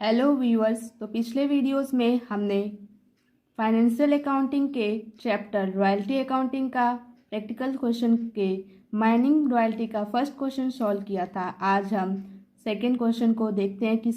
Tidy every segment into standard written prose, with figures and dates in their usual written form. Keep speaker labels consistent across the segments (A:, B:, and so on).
A: Hello viewers. तो पिछले videos में हमने फाइनेंशियल अकाउंटिंग के चैप्टर रॉयल्टी अकाउंटिंग का प्रैक्टिकल क्वेश्चन के माइनिंग रॉयल्टी का फर्स्ट क्वेश्चन सॉल्व किया था। आज हम सेकंड क्वेश्चन को देखते हैं कि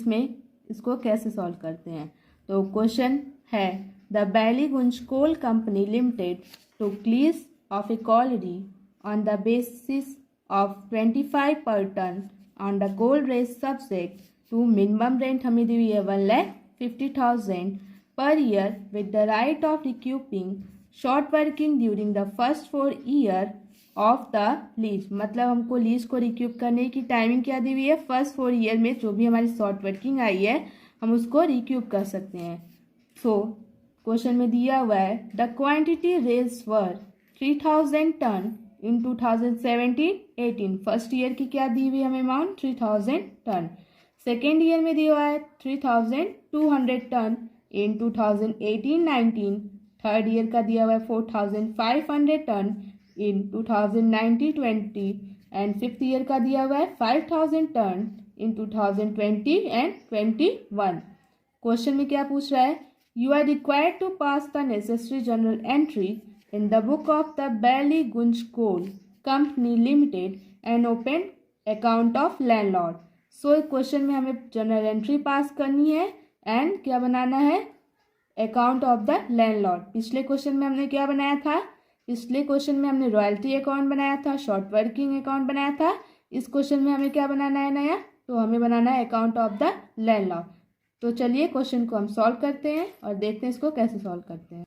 A: इसको कैसे सॉल्व करते हैं। तो क्वेश्चन है the Ballygunge coal company limited took lease of a colliery on the basis of 25 per ton on the coal rate subject to minimum rent हमें दी हुई है 1,50,000 per year with the right of recouping short working during the first 4 year of the lease. मतलब हमको lease को रिक्यूप करने की timing क्या दी हुई है, फर्स्ट 4 ईयर में जो भी हमारी शॉर्ट वर्किंग आई है हम उसको रिक्यूप कर सकते हैं। सो क्वेश्चन में दिया हुआ है the quantity raise were 3,000 ton in 2017-18। First year की क्या दी हुई हमें अमाउंट 3,000 टन। सेकेंड ईयर में दिया हुआ है 3,200 टन इन 2018-19। थर्ड ईयर का दिया हुआ है 4,500 ton in 2019-20 and fifth year का दिया हुआ है 5,000 टन इन 2020 एंड 21। क्वेश्चन में क्या पूछ रहा है, you are required to pass the necessary journal entry इन the book of the Ballygunge coal company limited and open account of landlord. So question में हमें जर्नल एंट्री पास करनी है एंड क्या बनाना है, अकाउंट ऑफ द लैंडलॉर्ड। पिछले क्वेश्चन में हमने क्या बनाया था, पिछले क्वेश्चन में हमने रॉयल्टी अकाउंट बनाया था, शॉर्ट वर्किंग अकाउंट बनाया था। इस क्वेश्चन में हमें क्या बनाना है नया, तो हमें बनाना है अकाउंट ऑफ द लैंडलॉर्ड। तो चलिए क्वेश्चन को हम सॉल्व करते हैं और देखते हैं इसको कैसे सॉल्व करते हैं।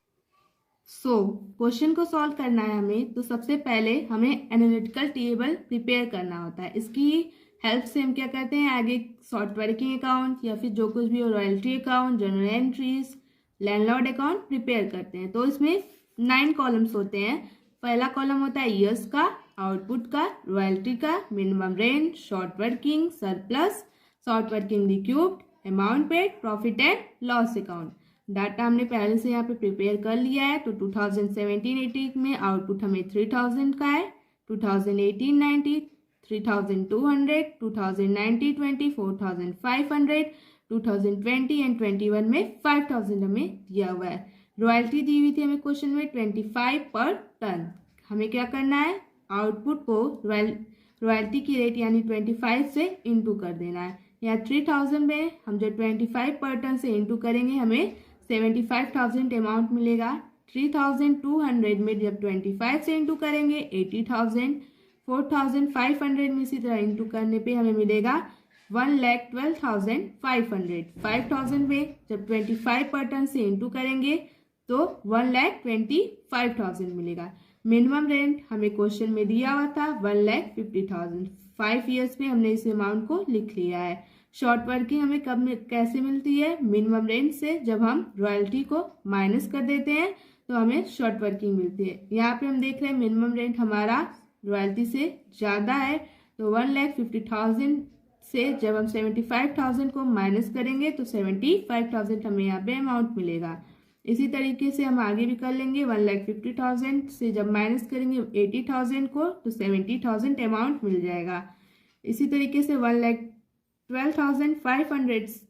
A: क्वेश्चन को सॉल्व करना है हमें, तो सबसे पहले हमें एनालिटिकल टेबल प्रिपेयर करना होता है। इसकी हेल्प से हम क्या करते हैं, आगे शॉर्ट वर्किंग अकाउंट या फिर जो कुछ भी हो, royalty account, journal entries, landlord account prepare करते हैं। तो इसमें 9 कॉलम्स होते हैं। पहला कॉलम होता है ईयर्स का, आउटपुट का, रॉयल्टी का, minimum rent, short working, surplus, short working रिक्यूब्ड, amount paid, profit and loss account. Data हमने पहले से यहाँ पे प्रिपेयर कर लिया है। तो 2017-18 में आउटपुट हमें 3,000 का है, 2018-19 3,200, 2019-20 4,500, 2020 एंड 21 में 5,000 हमें दिया हुआ है। रॉयल्टी दी हुई थी हमें क्वेश्चन में 25 पर टन। हमें क्या करना है, आउटपुट को रॉयल्टी की रेट यानी 25 से इंटू कर देना है। यहाँ 3,000 में हम जब 25 पर टन से इंटू करेंगे हमें 75,000 अमाउंट मिलेगा। 3,200 में जब 25 से इंटू करेंगे 80,000। 4,500 में इसी तरह इंटू करने पे हमें मिलेगा 1,12,500। 5,000 में जब 25 पर टन से इंटू करेंगे तो 1,25,000 मिलेगा। मिनिमम रेंट हमें क्वेश्चन में दिया हुआ था 1,50,000। 5 ईयर्स में हमने इस अमाउंट को लिख लिया है। शॉर्ट वर्किंग हमें कब कैसे मिलती है, मिनिमम रेंट से जब हम रॉयल्टी को माइनस कर देते हैं तो हमें शॉर्ट वर्किंग मिलती है। यहाँ पे हम देख रहे हैं मिनिमम रेंट हमारा रॉयल्टी से ज़्यादा है, तो 1,50,000 से जब हम 75,000 को माइनस करेंगे तो 75,000 हमें यहाँ पे अमाउंट मिलेगा। इसी तरीके से हम आगे भी कर लेंगे। 1,50,000 से जब माइनस करेंगे 80,000 को तो 70,000 अमाउंट मिल जाएगा। इसी तरीके से 1,12,500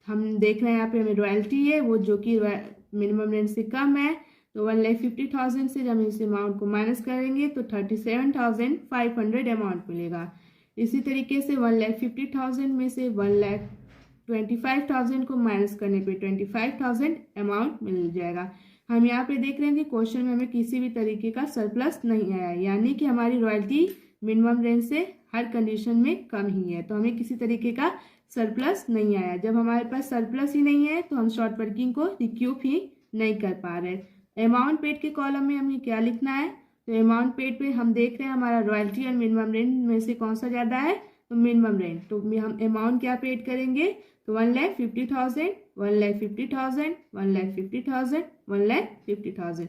A: हम देख रहे हैं यहाँ पे हमें रॉयल्टी है वो जो कि मिनिमम रेंट से कम है। तो 1,50,000 से जब हम इस अमाउंट को माइनस करेंगे तो 37,500 अमाउंट मिलेगा। इसी तरीके से 1,50,000 में से 1,25,000 को माइनस करने पे 25,000 अमाउंट मिल जाएगा। हम यहाँ पे देख रहे हैं कि क्वेश्चन में हमें किसी भी तरीके का सरप्लस नहीं आया, यानी कि हमारी रॉयल्टी मिनिमम रेंज से हर कंडीशन में कम ही है, तो हमें किसी तरीके का सरप्लस नहीं आया। जब हमारे पास सरप्लस ही नहीं है तो हम शॉर्ट वर्किंग को रिक्यूप ही नहीं कर पा रहे। अमाउंट पेड के कॉलम में हमें क्या लिखना है, तो अमाउंट पेड पे हम देख रहे हैं हमारा रॉयल्टी और मिनिमम रेंट में से कौन सा ज़्यादा है, तो मिनिमम रेंट। तो हम अमाउंट क्या पेड करेंगे, तो 1,50,000, 1,50,000, 1,50,000, 1,50,000।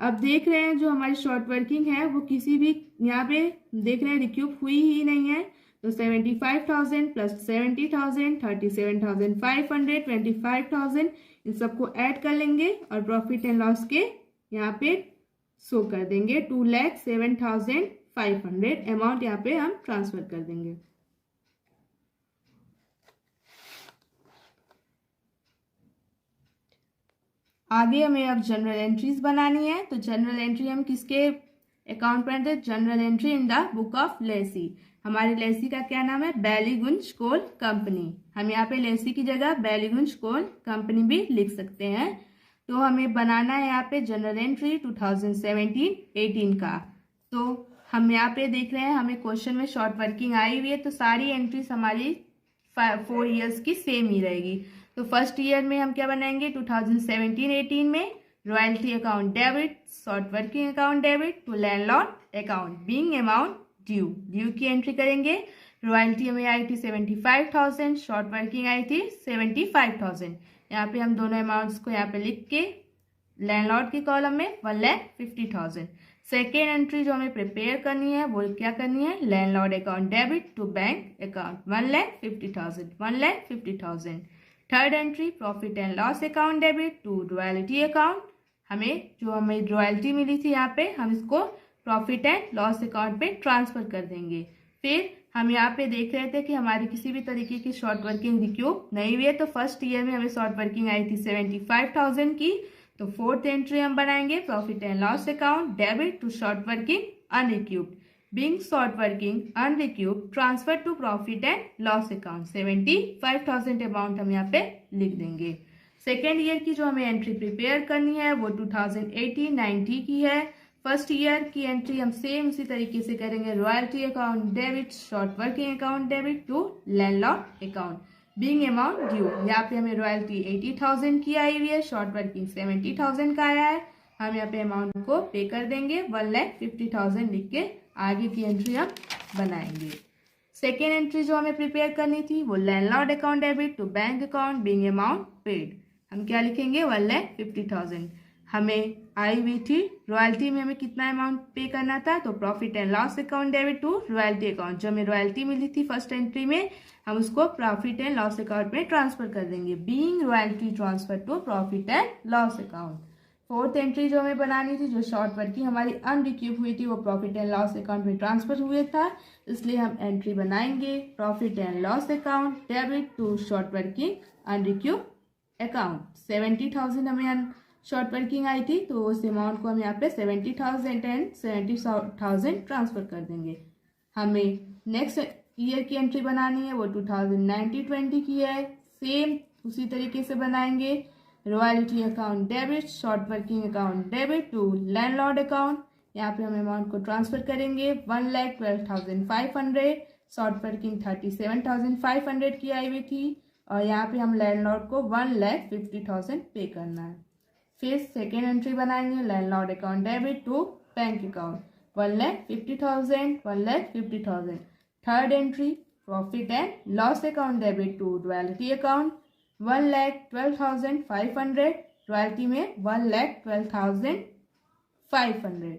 A: अब देख रहे हैं जो हमारी शॉर्ट वर्किंग है वो किसी भी यहाँ पे देख रहे हैं रिक्यूप हुई ही नहीं है, तो 75,000 प्लस 70,000 37,500 25,000 इन सबको ऐड कर लेंगे और प्रॉफिट एंड लॉस के यहाँ पे शो कर देंगे 2,07,500 अमाउंट यहाँ पे हम ट्रांसफर कर देंगे। आगे हमें अब जनरल एंट्रीज बनानी है। तो जनरल एंट्री हम किसके अकाउंट पर बनाते हैं? जनरल एंट्री इन द बुक ऑफ लेसी। हमारे लेसी का क्या नाम है? बैलीगुंज कोल कंपनी। हम यहाँ पे लेसी की जगह बैलीगुंज कोल कंपनी भी लिख सकते हैं। तो हमें बनाना है यहाँ पे जनरल एंट्री 2017-18 का। तो हम यहाँ पे देख रहे हैं हमें क्वेश्चन में शॉर्ट वर्किंग आई हुई है, तो सारी एंट्रीज हमारी 4 ईयर्स की सेम ही रहेगी। तो फर्स्ट ईयर में हम क्या बनाएंगे? 2017-18 में royalty account debit, short working account debit to landlord account being amount due की एंट्री करेंगे। रॉयल्टी हमें आई थी 75,000, शॉर्ट वर्किंग आई थी 75,000। यहाँ पे हम दोनों अमाउंट्स को यहाँ पे लिख के लैंडलॉर्ड के कॉलम में 1,50,000। सेकेंड एंट्री जो हमें प्रिपेयर करनी है वो क्या करनी है? Landlord account debit to bank account 1,50,000। Third entry profit and loss account debit to royalty account. हमें रॉयल्टी मिली थी यहाँ पे, हम इसको प्रॉफिट एंड लॉस अकाउंट पे ट्रांसफर कर देंगे। फिर हम यहाँ पे देख रहे थे कि हमारी किसी भी तरीके की शॉर्ट वर्किंग रिक्यूब नहीं हुई है। तो फर्स्ट ईयर में हमें शॉर्ट वर्किंग आई थी 75,000 की। तो फोर्थ एंट्री हम बनाएंगे profit and loss account debit to short working unrecouped being short working unrecouped transfer to profit and loss account 75,000 amount हम यहाँ पे लिख देंगे। सेकेंड ईयर की जो हमें एंट्री प्रिपेयर करनी है वो 2018-19 की है। फर्स्ट ईयर की एंट्री हम सेम उसी तरीके से करेंगे। Royalty account debit, short working account debit to landlord account being amount due. यहाँ पे हमें रॉयल्टी 80,000 की आई हुई है, शॉर्ट वर्किंग 70,000 का आया है। हम यहाँ पे अमाउंट को पे कर देंगे 1,50,000 लिख के आगे की एंट्री हम बनाएंगे। सेकेंड एंट्री जो हमें प्रिपेयर करनी थी वो landlord account debit to bank account being amount paid. हम क्या लिखेंगे? 1,50,000। हमें आई हुई थी रॉयल्टी में हमें कितना अमाउंट पे करना था? तो profit and loss account debit to royalty account. जो हमें रॉयल्टी मिली थी फर्स्ट एंट्री में, हम उसको प्रॉफिट एंड लॉस अकाउंट में ट्रांसफर कर देंगे being royalty transfer to profit and loss account. Fourth entry जो हमें बनानी थी, जो शॉर्ट वर्किंग हमारी अनरिक्यूब हुई थी, वो प्रॉफिट एंड लॉस अकाउंट में ट्रांसफर हुआ था, इसलिए हम एंट्री बनाएंगे profit and loss account debit to short working unrecouped account. 70,000 हमें शॉर्ट वर्किंग आई थी, तो उस अमाउंट को हम यहाँ पे 70,000 एंड 70,000 ट्रांसफर कर देंगे। हमें नेक्स्ट ईयर की एंट्री बनानी है वो 2019-20 की है। सेम उसी तरीके से बनाएंगे। Royalty account debit, short working account debit to landlord account. यहाँ पे हम अमाउंट को ट्रांसफर करेंगे 1,12,500, शॉर्ट वर्किंग 37,500 की आई हुई थी, और यहाँ पे हम लैंडलॉर्ड को 1,50,000 पे करना है। फिर सेकेंड एंट्री बनाएंगे landlord account debit to bank account 1,50,000, 1,50,000। Third entry profit and loss account debit to royalty account 1,12,500, royalty में 1,12,500।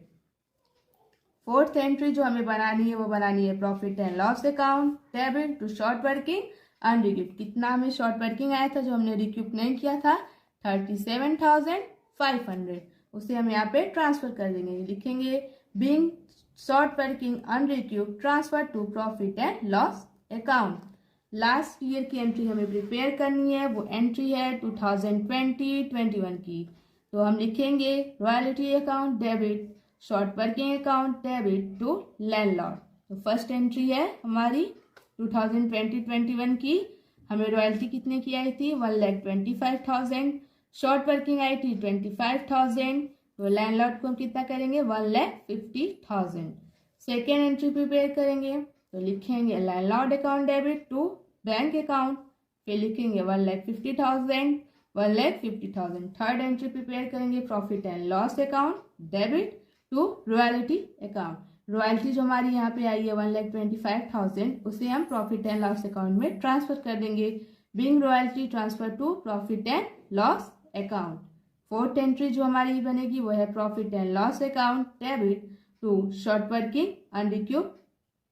A: फोर्थ एंट्री जो हमें बनानी है वो बनानी है profit and loss account debit to short working unrecouped. कितना हमें शॉर्ट वर्किंग आया था जो हमने रिक्यूब नहीं किया था? 37,500। उसे हम यहाँ पे ट्रांसफर कर देंगे। लिखेंगे being short working unrecouped transfer to profit and loss account. Last year की एंट्री हमें प्रिपेयर करनी है, वो एंट्री है 2020-21 की। तो हम लिखेंगे royalty account debit, short working account debit to landlord. तो फर्स्ट एंट्री है हमारी 2020-21 की। हमें रॉयल्टी कितने की आई थी? 1,25,000, शॉर्ट वर्किंग आई थी 25,000, तो लैंडलॉर्ड को हम कितना करेंगे? 1,50,000। सेकेंड एंट्री प्रिपेयर करेंगे, तो लिखेंगे landlord account debit to bank account, फिर लिखेंगे 1,50,000, 1,50,000। थर्ड एंट्री प्रिपेयर करेंगे profit and loss account debit to royalty account. Royalty जो हमारी यहाँ पे आई है 1,25,000, उसे हम प्रॉफिट एंड लॉस अकाउंट में ट्रांसफर कर देंगे being royalty transfer to profit and loss account. Fourth entry जो हमारी बनेगी वो है profit and loss account debit to short working unrecouped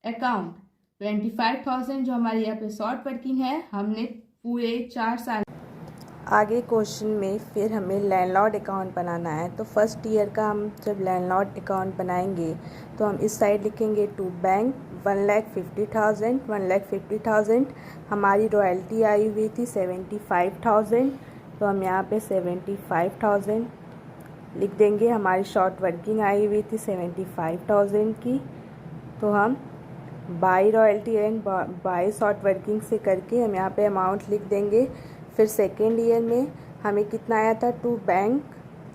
A: account. 25,000 जो हमारी यहाँ पे शॉर्ट वर्किंग है, हमने पूरे 4 साल
B: आगे क्वेश्चन में फिर हमें लैंडलॉर्ड अकाउंट बनाना है। तो फर्स्ट ईयर का हम जब लैंडलॉर्ड अकाउंट बनाएंगे तो हम इस साइड लिखेंगे टू बैंक 1,50,000, 1,50,000। हमारी रॉयल्टी आई हुई थी 75,000, तो हम यहाँ पे 75,000 लिख देंगे। हमारी शॉर्ट वर्किंग आई हुई थी 75,000 की, तो हम by royalty and by short working से करके हम यहाँ पे अमाउंट लिख देंगे। फिर सेकेंड ईयर में हमें कितना आया था, टू बैंक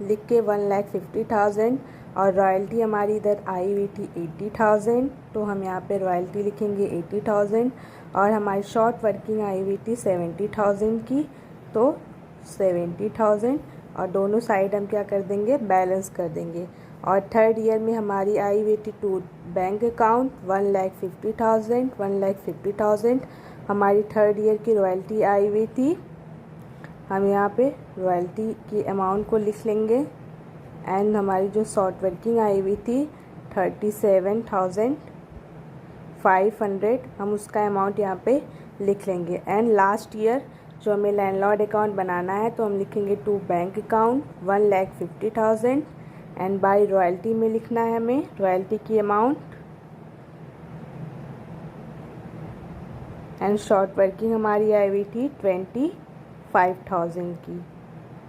B: लिख के 1,50,000 और रॉयल्टी हमारी इधर आई हुई थी 80,000, तो हम यहाँ पे रॉयल्टी लिखेंगे 80,000 और हमारी शॉर्ट वर्किंग आई हुई थी 70,000 की, तो 70,000 और दोनों साइड हम क्या कर देंगे, बैलेंस कर देंगे। और थर्ड ईयर में हमारी आई हुई थी टू बैंक अकाउंट 1,50,000 हमारी थर्ड ईयर की रॉयल्टी आई हुई थी। हम यहाँ पे रॉयल्टी की अमाउंट को लिख लेंगे एंड हमारी जो शॉर्ट वर्किंग आई हुई थी 37,500 हम उसका अमाउंट यहाँ पे लिख लेंगे। एंड लास्ट ईयर जो हमें लैंडलॉर्ड अकाउंट बनाना है तो हम लिखेंगे to bank account 1,50,000 and by royalty में लिखना है हमें रॉयल्टी की अमाउंट एंड शॉर्ट वर्किंग हमारी आई हुई थी 25,000 की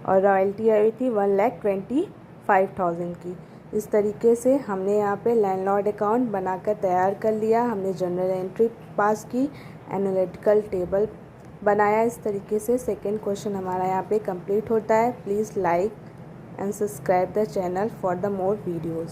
B: और रॉयल्टी आई हुई थी 1,25,000 की। इस तरीके से हमने यहाँ पे लैंडलॉर्ड अकाउंट बनाकर तैयार कर लिया। हमने जनरल एंट्री पास की, एनालिटिकल टेबल बनाया। इस तरीके से सेकंड क्वेश्चन हमारा यहाँ पे कंप्लीट होता है। Please like and subscribe the channel for the more videos.